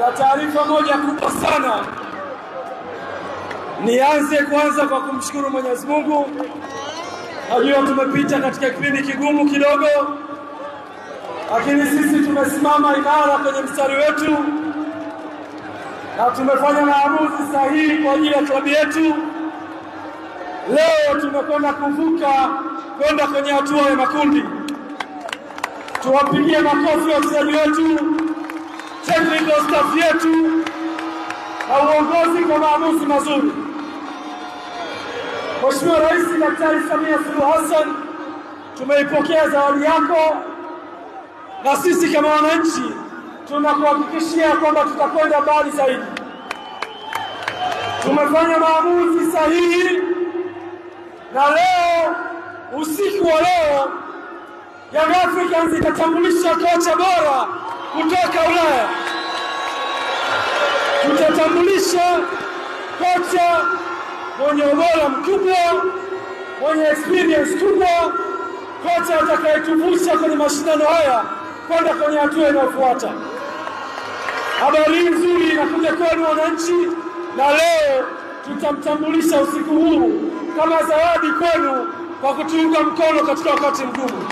na taarifa moja kubwa sana. Nianze kwanza kwa kumshukuru Mwenyezi Mungu. Najua tumepita katika kipindi kigumu kidogo, lakini sisi tumesimama imara kwenye mstari wetu na tumefanya maamuzi sahihi kwa ajili ya klabu yetu. Leo tumekwenda kuvuka kwenda kwenye hatua ya makundi. Tuwapigie makofi wachezaji wetu, technical staff yetu na uongozi kwa maamuzi mazuri. Mheshimiwa Rais Daktari Samia Suluhu Hassan, tumeipokea zawadi yako na sisi kama wananchi tunakuhakikishia kwamba tutakwenda mbali zaidi. Tumefanya maamuzi sahihi na leo, usiku wa leo, Young Africans itatambulisha kocha bora kutoka Ulaya. Tutatambulisha kocha mwenye ubora mkubwa, mwenye experience kubwa, kocha atakayetuvusha kwenye mashindano haya kwenda kwenye hatua inayofuata. Habari nzuri inakuja kwenu wananchi, na leo tutamtambulisha usiku huu kama zawadi kwenu kwa kutuunga mkono katika wakati mgumu.